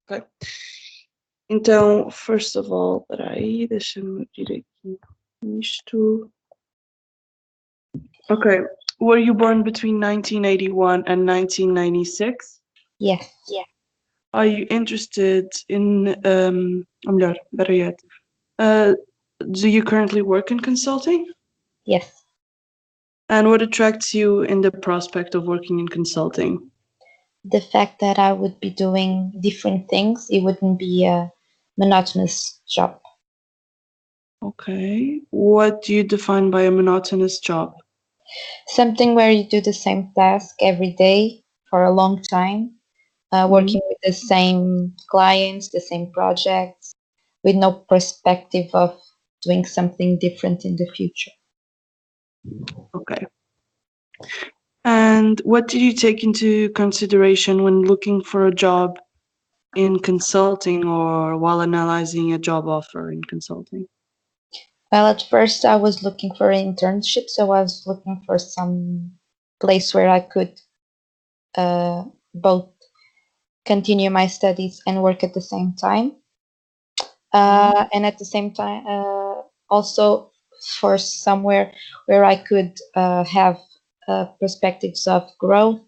Ok. Então, first of all, peraí, deixa-me abrir aqui isto. Okay. Were you born between 1981 and 1996? Yes. Are you interested in, or melhor, better yet, do you currently work in consulting? Yes. And what attracts you in the prospect of working in consulting? The fact that I would be doing different things, it wouldn't be a monotonous job. Okay. What do you define by a monotonous job? Something where you do the same task every day for a long time, working with the same clients, the same projects, with no perspective of doing something different in the future. Okay. And what did you take into consideration when looking for a job in consulting or while analyzing a job offer in consulting? Well, at first I was looking for an internship, so I was looking for some place where I could both continue my studies and work at the same time. And at the same time, also for somewhere where I could have perspectives of growth,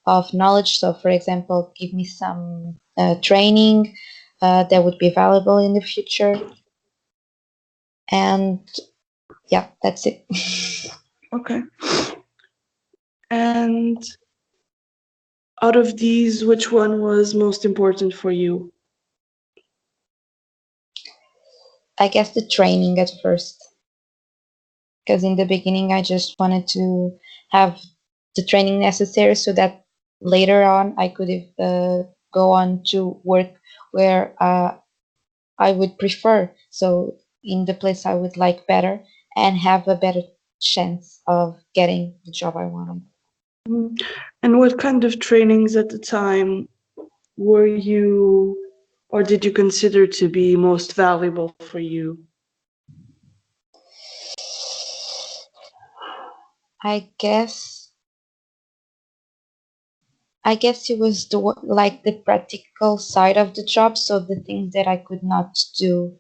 of knowledge. So, for example, give me some training that would be valuable in the future. And yeah, that's it. Okay. And out of these, which one was most important for you? I guess the training at first, because in the beginning I just wanted to have the training necessary so that later on I could go on to work where I would prefer. So in the place I would like better and have a better chance of getting the job I wanted. And what kind of trainings at the time were you or did you consider to be most valuable for you? I guess it was the practical side of the job, so the things that I could not do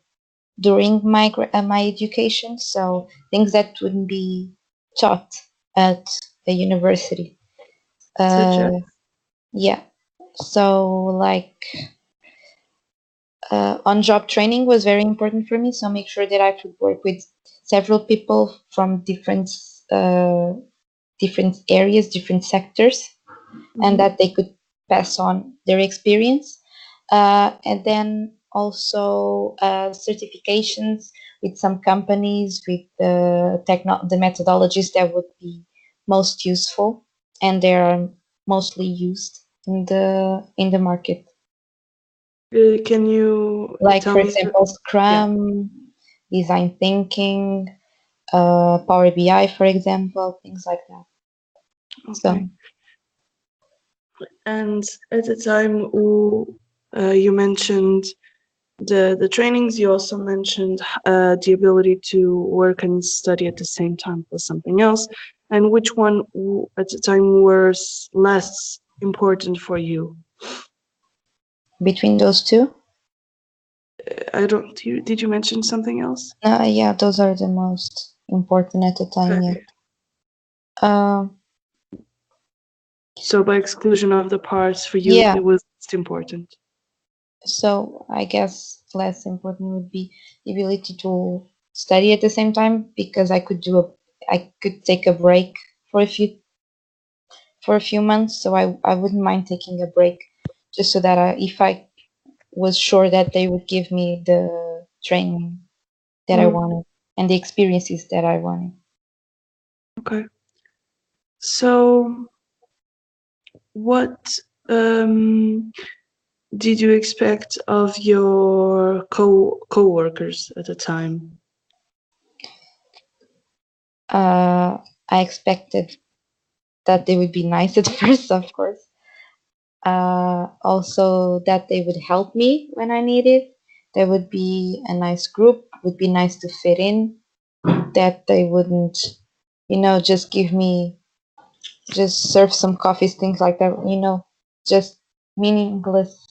during my education, so things that wouldn't be taught at a university. Such as? Yeah, so like on-job training was very important for me. So make sure that I could work with several people from different areas, different sectors, and that they could pass on their experience. And then also certifications with some companies with the methodologies that would be most useful, and they are mostly used in the market. Can you Like, tell for me? example, Yeah. Scrum, design thinking, Power BI, for example, things like that. Okay. So And at the time, you mentioned the trainings. You also mentioned the ability to work and study at the same time plus something else. And which one at the time was less important for you? between those two, I don't. Did you mention something else? yeah, those are the most important at the time. Yeah. Okay. So by exclusion of the parts, for you, Yeah. it was most important. So I guess less important would be the ability to study at the same time, because I could take a break for a few months. So I wouldn't mind taking a break just so that if I was sure that they would give me the training that I wanted and the experiences that I wanted. Okay. So, what um, did you expect of your co-workers at the time? I expected that they would be nice at first, of course. Also, that they would help me when I need it. There would be a nice group, would be nice to fit in, that they wouldn't, just give me, just serve some coffees, things like that, just meaningless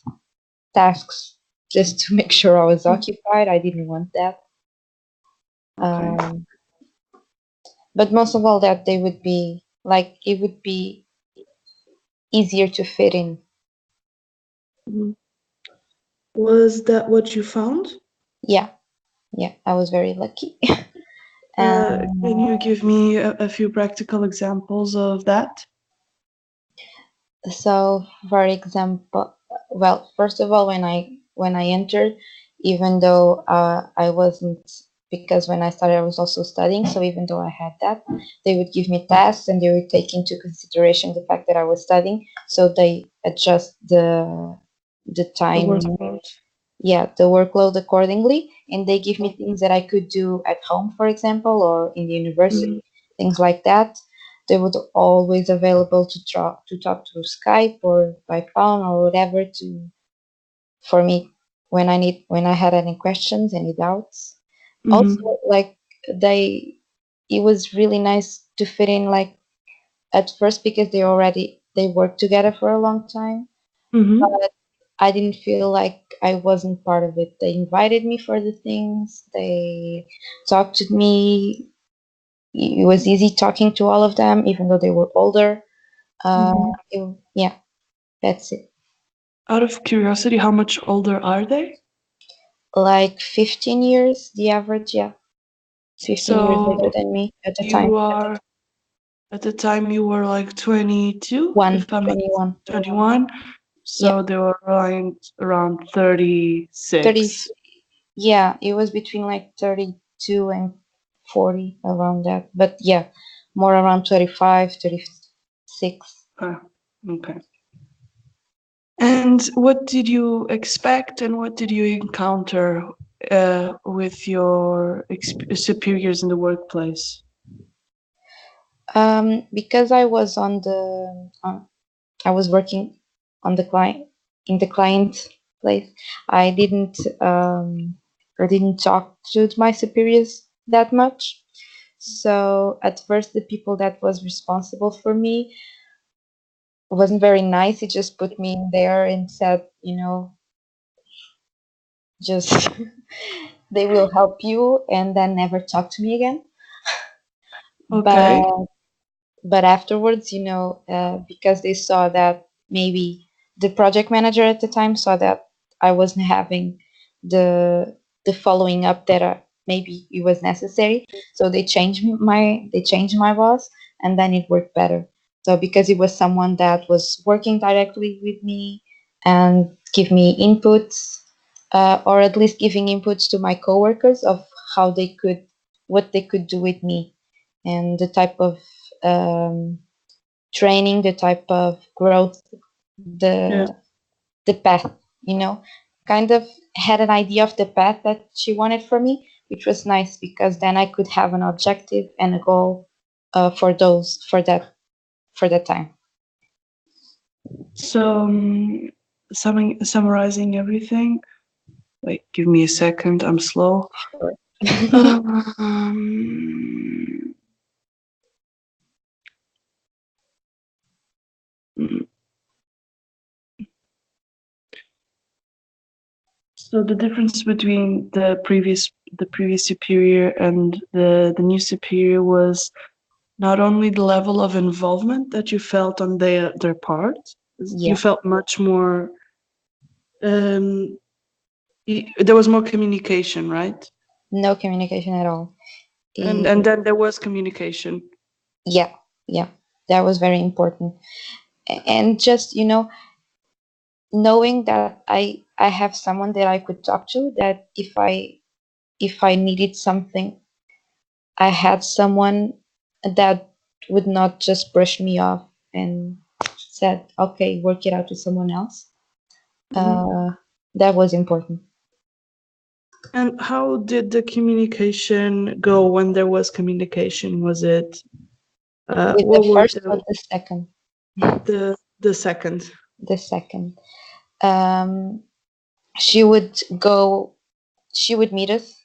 tasks just to make sure I was Mm. occupied. I didn't want that. Okay. Um, but most of all, that they would be like it would be easier to fit in. Mhm. Was that what you found? Yeah, yeah, I was very lucky. Can And you give me a few practical examples of that? so, for example, well, first of all, when I entered, even though I wasn't, because when I started, I was also studying. So even though I had that, they would give me tasks and they would take into consideration the fact that I was studying. So they adjust the The time, workload. yeah, the workload accordingly, and they give me things that I could do at home, for example, or in the university, Mhm. things like that. They would always available to talk to Skype or by phone or whatever to for me when I had any questions, any doubts. Also, Mhm. like they, it was really nice to fit in like at first because they worked together for a long time, Mhm. but I didn't feel like I wasn't part of it. They invited me for the things. They talked to me. It was easy talking to all of them, even though they were older. Mhm. Yeah, that's it. Out of curiosity, how much older are they? Like 15 years, the average. Yeah, 15 years older So than me at the time. you are at the time you were like 22, One, if I'm not 21. 21. Yeah, So they were around 30. 36. Yeah, it was between like 32 and 40 around that. But yeah, more around 35, 36. Ah, okay. And what did you expect and what did you encounter with your superiors in the workplace? Because I was I was working on the client in the client place. I didn't talk to my superiors that much. So at first, the people that was responsible for me wasn't very nice. He just put me in there and said, just they will help you, and then never talk to me again. Okay. But afterwards, because they saw that maybe the project manager at the time saw that I wasn't having the the following up that maybe it was necessary, so they changed my boss, and then it worked better. So because it was someone that was working directly with me and give me inputs, or at least giving inputs to my coworkers of how they could what they could do with me and the type of um, training, the type of growth, Yeah. the path, kind of had an idea of the path that she wanted for me, which was nice because then I could have an objective and a goal for that time. So, summarizing everything. Wait, give me a second. I'm slow. Sure. Um, so the difference between the previous superior and the new superior was not only the level of involvement that you felt on their part, you Yeah, felt much more. Um, there was more communication, right? no communication at all. And then there was communication. Yeah, yeah, that was very important. And just knowing that I have someone that I could talk to, that if I needed something, I had someone that would not just brush me off and said, "Okay, work it out with someone else." Mhm. Uh, that was important. And how did the communication go when there was communication? Was it With the what were first or the second? the second? The second. Um, she would go. She would meet us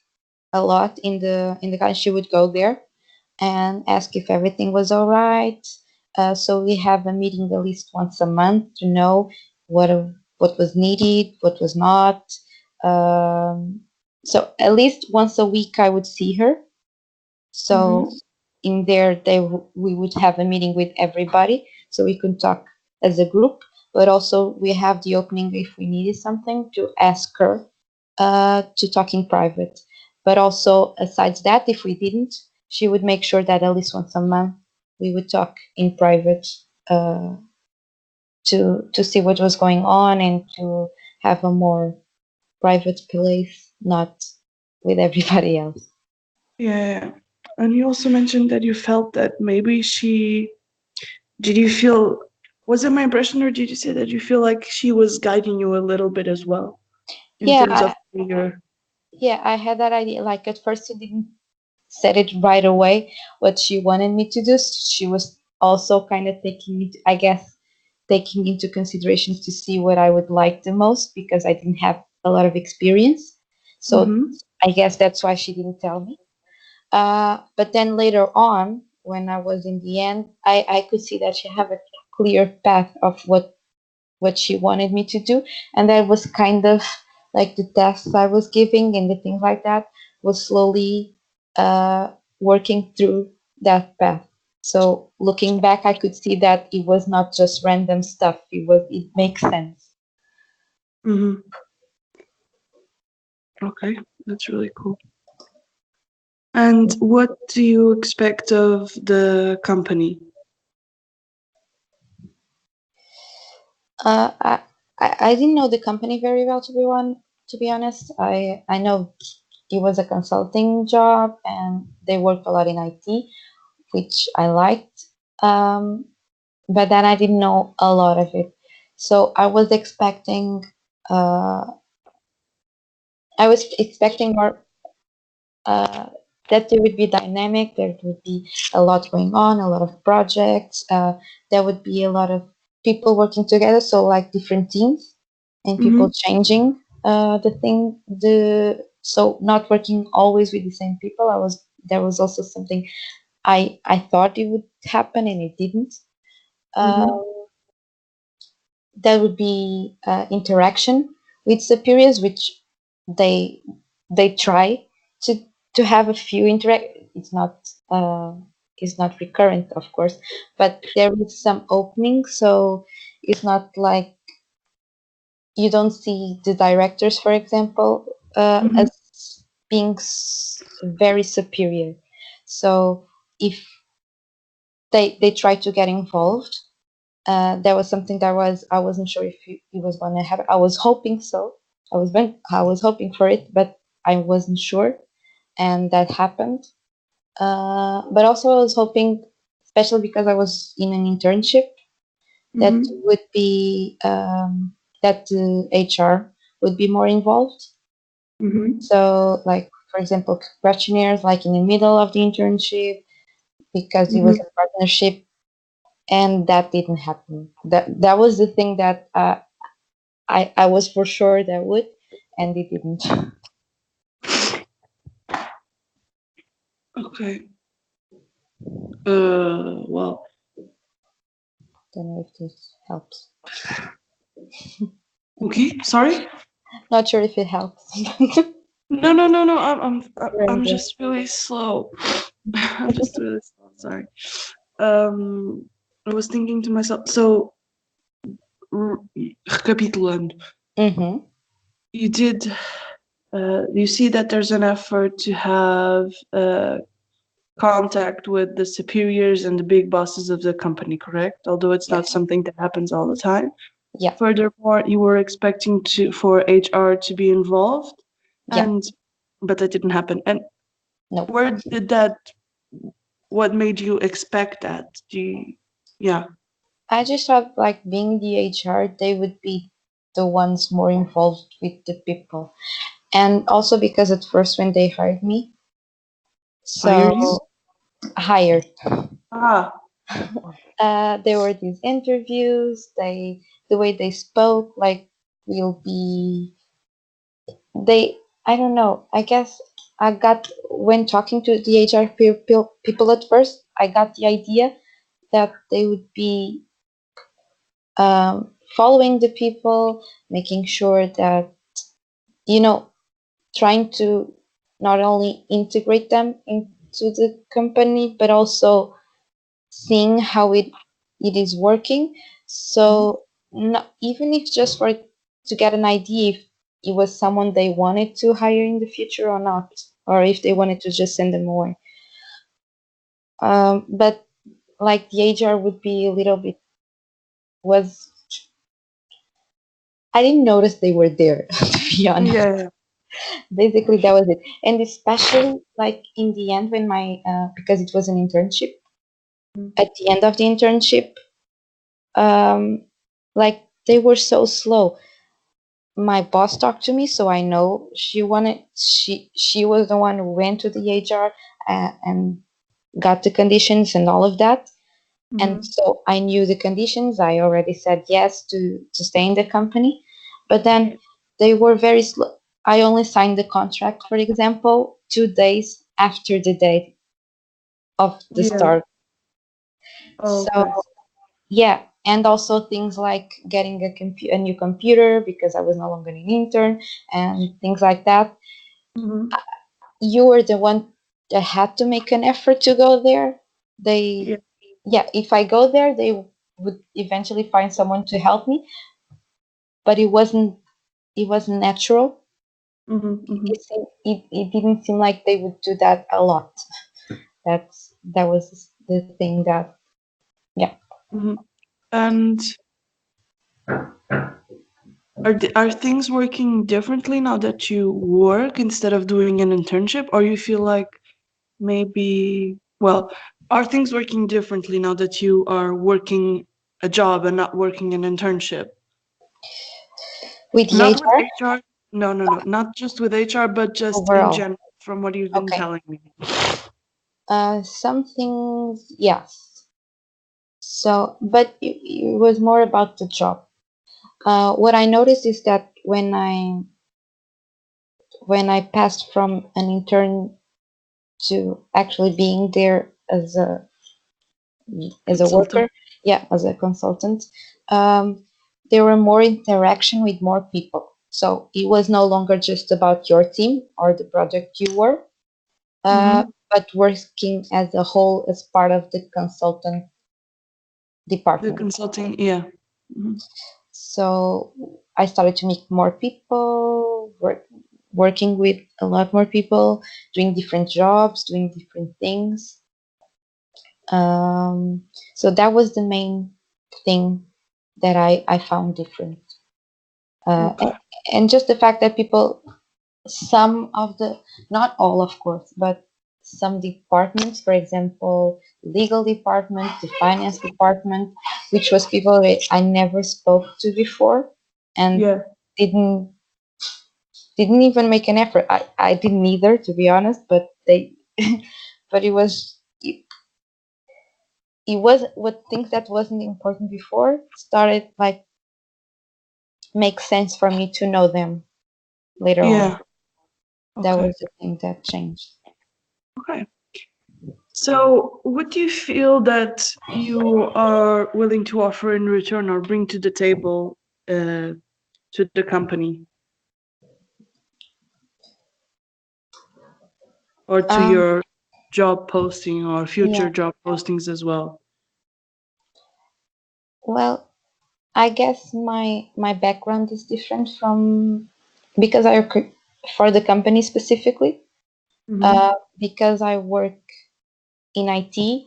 a lot in the car. She would go there and ask if everything was all right. So we have a meeting at least once a month to know what what was needed, what was not. Um, so at least once a week I would see her. Mm-hmm. So in there, we would have a meeting with everybody, so we could talk as a group. But also we have the opening if we needed something to ask her to talk in private. But also aside that, if we didn't, she would make sure that at least once a month we would talk in private uh, to see what was going on and to have a more private place, not with everybody else. Yeah. And you also mentioned that you felt that maybe she, did you feel, was it my impression or did you say that you feel like she was guiding you a little bit as well in Yeah, terms of your, yeah, I had that idea. Like at first, she didn't set it right away what she wanted me to do. She was also kind of I guess, taking into consideration to see what I would like the most because I didn't have a lot of experience. So mm-hmm, I guess that's why she didn't tell me. But then later on, when I was in the end, I could see that she have a clear path of what she wanted me to do, and that was kind of like the tasks I was giving and the things like that was slowly working through that path. So looking back, I could see that it was not just random stuff. It makes sense. mm-hmm. Okay, that's really cool. And what do you expect of the company? Uh, I, I didn't know the company very well to be honest. I know it was a consulting job and they worked a lot in IT, which I liked. Um, but then I didn't know a lot of it. So uh, I was expecting more uh, that there would be dynamic, there would be a lot going on, a lot of projects, there would be a lot of people working together, so like different teams and Mm-hmm, people changing the so not working always with the same people. I was There was also something I thought it would happen and it didn't. mm-hmm, Um, there would be interaction with superiors, which they they try to to have a few interact. Uh, it's not recurrent, of course, but there is some opening. So it's not like you don't see the directors, for example, mm-hmm, as being very superior. So if they try to get involved, that was something that I wasn't sure if it was going to happen. I was hoping so. I was hoping for it, but I wasn't sure, and that happened. But also I was hoping, especially because I was in an internship, that mm-hmm, would be that the HR would be more involved. mm-hmm, So, like for example, questionnaires, like in the middle of the internship, because it mm-hmm. was a partnership, and that didn't happen. That was the thing that I was for sure that would, and it didn't. Okay. Well, Don't know if this helps. okay. Sorry. Not sure if it helps. No, no, no, no. I'm Random. just really slow. I'm just really slow. Sorry. Um, I was thinking to myself. So, recapitulando, Mm-hmm. you did. You see that there's an effort to have contact with the superiors and the big bosses of the company, correct? Although it's Yeah. not something that happens all the time. Yeah. Furthermore, you were expecting for HR to be involved, Yeah. and but that didn't happen. And No. where did that? What made you expect that? Yeah. I just thought like being the HR, they would be the ones more involved with the people. And also because at first when they hired me, Hired you? so hired, Ah. there were these interviews, the way they spoke, like we'll be they I don't know, I guess I got when talking to the people at first, I got the idea that they would be following the people, making sure that, you know, trying to not only integrate them into the company, but also seeing how it is working. Mhm. So not, even if just for to get an idea if it was someone they wanted to hire in the future or not, or if they wanted to just send them away. But like the HR would be a little bit was I didn't notice they were there to be honest. Yeah. Basically, that was it, and especially like in the end when my because it was an internship. Mhm. At the end of the internship, um, like they were so slow. My boss talked to me, so I know she was the one who went to the HR and got the conditions and all of that. And Mhm. so I knew the conditions. I already said yes to stay in the company, but then they were very slow. I only signed the contract, for example, 2 days after the date of the Yeah. start. So Okay. yeah, and also things like getting a new computer because I was no longer an intern and things like that. Mhm. You were the one that had to make an effort to go there. Yeah. They, yeah, if I go there, they would eventually find someone to help me, but it wasn't natural. Mhm. Mhm. It didn't seem like they would do that a lot. That was the thing that, yeah. Mhm. And are things working differently now that you work instead of doing an internship, or you feel like maybe, well, are things working differently now that you are working a job and not working an internship? With the Not with HR HR. No, no, no. Not just with HR, but just in overall, general, from what you've been okay. telling me. Some things, yes. So, but it was more about the job. What I noticed is that when I passed from an intern to actually being there as a Consultant. worker, yeah, as a consultant, um, there were more interaction with more people. So it was no longer just about your team or the project you were, Mm-hmm. but working as a whole as part of the consultant The department. consulting, yeah. Hmm. So I started to meet more people, working with a lot more people, doing different jobs, doing different things. So that was the main thing that I found different. Uh, Okay. a- and just the fact that people, some of the, not all of course, but some departments, for example, legal department, the finance department, which was people that I never spoke to before and Yeah. didn't didn't even make an effort. I didn't either, to be honest, but they, but it was what things that wasn't important before started like make sense for me to know them later on. Yeah. That Okay. was the thing that changed. Okay. So, what do you feel that you are willing to offer in return or bring to the table to the company or to Um, your job posting or yeah. future job postings as well? Well, I guess my background is different from because for the company specifically. Mm-hmm. Because I work in IT,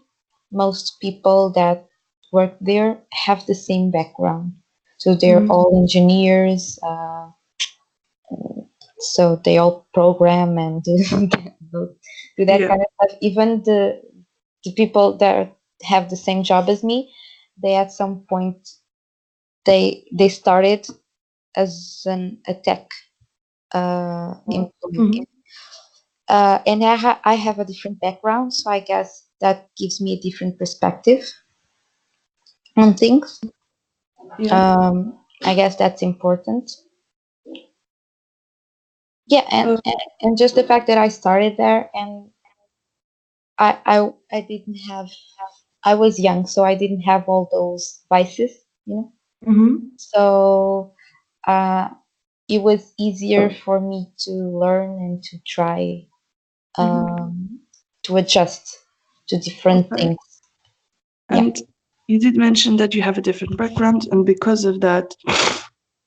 most people that work there have the same background. So they're Mm-hmm. all engineers. So they all program and do that Yeah. kind of stuff. Even the people that have the same job as me, they at some point they started as a tech employee. Mm-hmm. And I have a different background, so I guess that gives me a different perspective on things. Yeah. I guess that's important. Yeah, and just the fact that I started there and I didn't have I was young, so I didn't have all those vices, you know. Mm-hmm. So uh, it was easier for me to learn and to try Mm-hmm. to adjust to different Okay. things. Yeah. And you did mention that you have a different background, and because of that,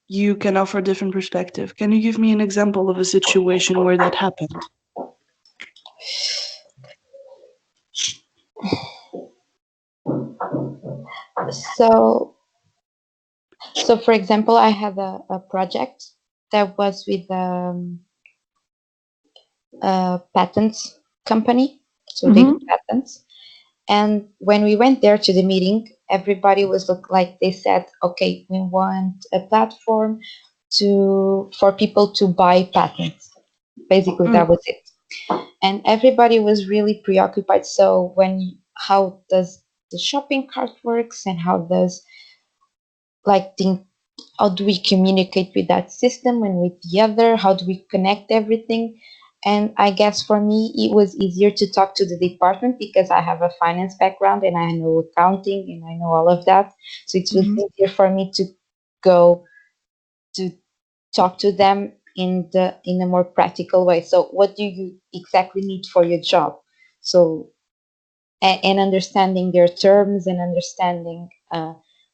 you can offer a different perspective. Can you give me an example of a situation where that happened? So, so for example, I had a project that was with a patents company. So they do Mm-hmm. patents. And when we went there to the meeting, everybody was like they said, okay, we want a platform to for people to buy patents. Basically, Mm. that was it. And everybody was really preoccupied. So when how does the shopping cart works and how does like the how do we communicate with that system and with the other? How do we connect everything? And I guess for me, it was easier to talk to the department because I have a finance background and I know accounting and I know all of that. So it was Mm-hmm. easier for me to go to talk to them in a more practical way. So what do you exactly need for your job? So and understanding their terms and understanding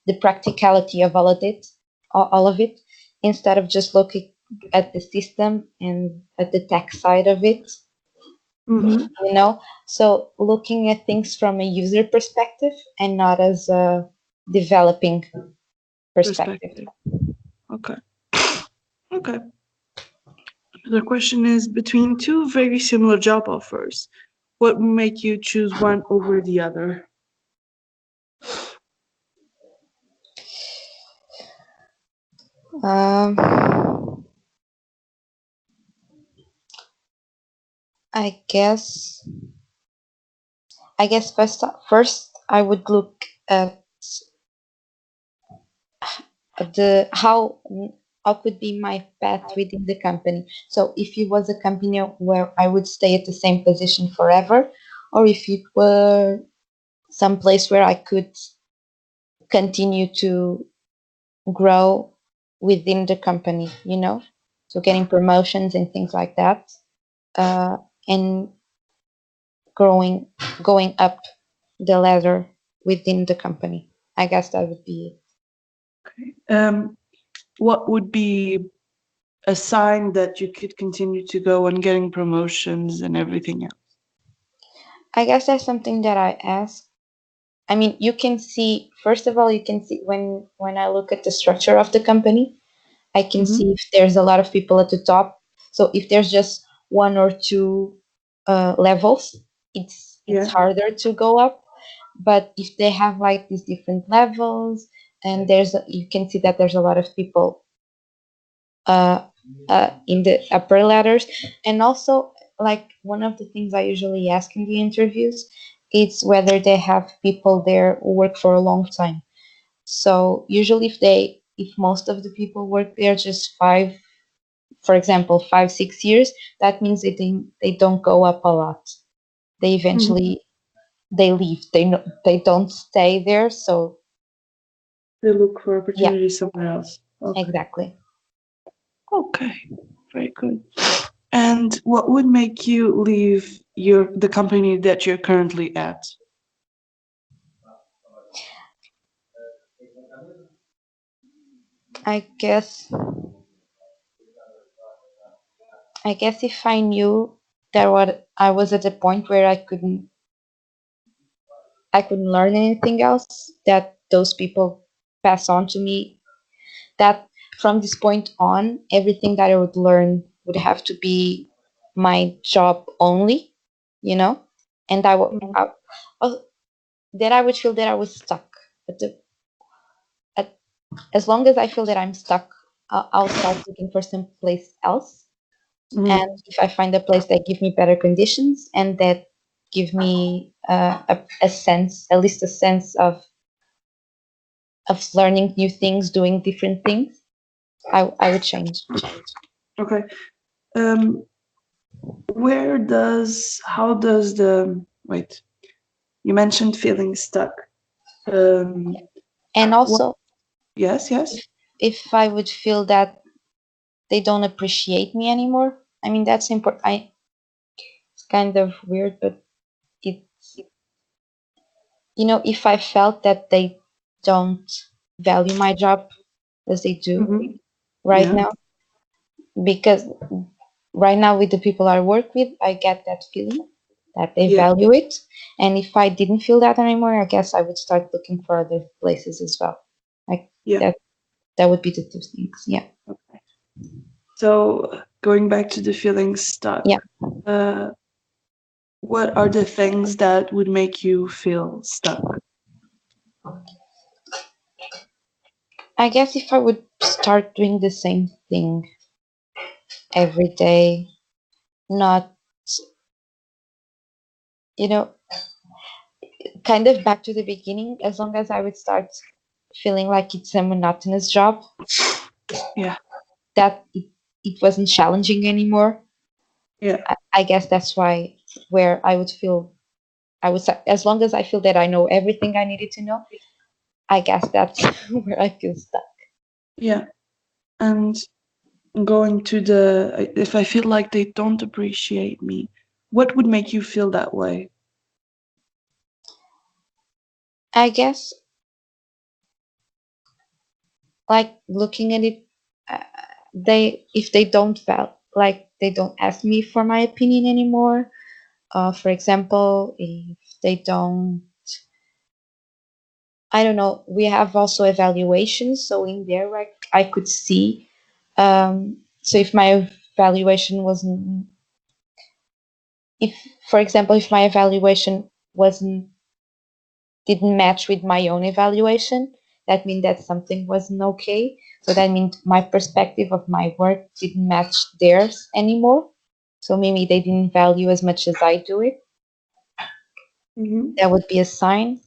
the practicality of all of it, instead of just looking at the system and at the tech side of it, Mm-hmm. you know. So looking at things from a user perspective and not as a developing perspective. Perspective. Okay. Okay. The question is between two very similar job offers, what would make you choose one over the other? Um, I guess first I would look at the how could be my path within the company. So if it was a company where I would stay at the same position forever, or if it were some place where I could continue to grow within the company, you know, so getting promotions and things like that, uh, and growing, going up the ladder within the company. I guess that would be it. Um, what would be a sign that you could continue to go on getting promotions and everything else? I guess that's something that I ask. I mean, you can see, first of all, you can see when I look at the structure of the company, I can Mm-hmm. see if there's a lot of people at the top. So if there's just one or two levels, it's Yeah. harder to go up. But if they have like these different levels, and you can see that there's a lot of people uh, in the upper ladders. And also, like one of the things I usually ask in the interviews is whether they have people there who work for a long time. So usually, if most of the people work there just for example, 5 6 years, that means they don't go up a lot. They Mm-hmm. eventually they leave. They don't stay there. So They look for yeah, opportunities somewhere else. Okay. exactly. Okay. Very good. And what would make you leave the company that you're currently at? I guess I guess if I knew that what I was at a point where I couldn't learn anything else, that those people pass on to me, that from this point on, everything that I would learn would have to be my job only, you know, and Mhm. uh, that I would feel that I was stuck. At the, at, as long as I feel that I'm stuck, I'll start looking for some place else. And Mhm. if I find a place that give me better conditions and that give me a sense, at least a sense of learning new things, doing different things, I would change. Okay. Um, how does wait, you mentioned feeling stuck. Um, And what, also, Yes, yes. If I would feel that they don't appreciate me anymore. I mean, that's important. It's kind of weird, but it's, if I felt that they don't value my job as they do Mm-hmm. right Yeah, now, because right now with the people I work with, I get that feeling that they yeah, value it. And if I didn't feel that anymore, I guess I would start looking for other places as well. Like yeah. that would be the two things. Yeah. Okay. So going back to the feeling stuck, Yeah. uh, what are the things that would make you feel stuck? I guess if I would start doing the same thing every day, not, you know, kind of back to the beginning, as long as I would start feeling like it's a monotonous job, Yeah, that it wasn't challenging anymore. yeah, I guess that's why where I would feel as long as I feel that I know everything I needed to know, I guess that's where I feel stuck. yeah. And going to the, if I feel like they don't appreciate me, what would make you feel that way? I guess like looking at it, uh, they if they don't like they don't ask me for my opinion anymore. For example, if they don't, I don't know. We have also evaluations, so in there, like I could see. So if my evaluation wasn't, if for example, if my evaluation wasn't didn't match with my own evaluation, that means that something wasn't okay. So that means my perspective of my work didn't match theirs anymore. So maybe they didn't value as much as I do it. Mm-hmm. That would be a sign.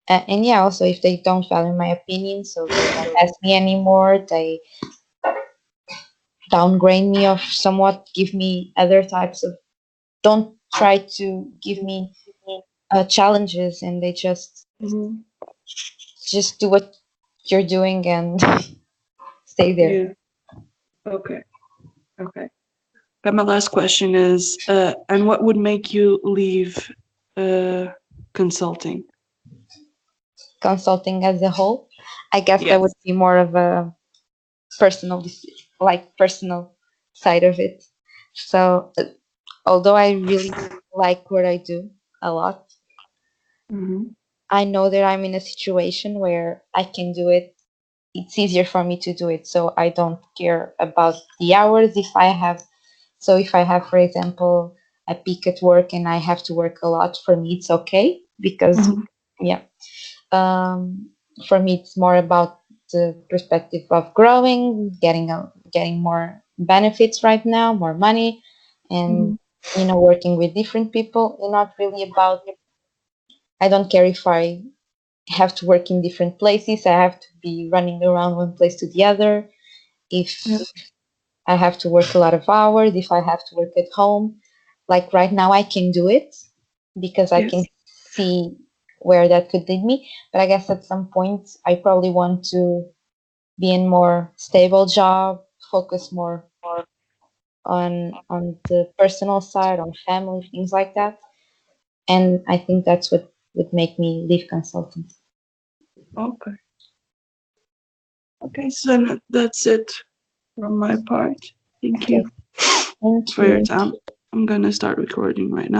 And yeah, also if they don't value my opinion, so they don't ask me anymore, they downgrade me or somewhat give me other types of, don't try to give me challenges, and they Mm-hmm. just do what you're doing and stay there. Yeah. Okay. Okay. And my last question is, and what would make you leave uh, consulting? Consulting as a whole, I guess that would Yes. be more of a personal, like personal side of it. So, although I really like what I do a lot, Mm-hmm. I know that I'm in a situation where I can do it. It's easier for me to do it, so I don't care about the hours. If I have, for example, a peak at work and I have to work a lot, for me it's okay because, Mm-hmm. yeah. Um, for me, it's more about the perspective of growing, getting more benefits right now, more money, Mm-hmm. and working with different people. And not really about. I don't care if I have to work in different places. I have to be running around one place to the other. If Yeah. I have to work a lot of hours, if I have to work at home, like right now, I can do it because I can Yes. see where that could lead me. But I guess at some point, I probably want to be in more stable job, focus more on the personal side, on family, things like that. And I think that's what would make me leave consulting. Okay. Okay. So then that's it from my part. Thank Okay, you thank for your you. time. I'm gonna start recording right now.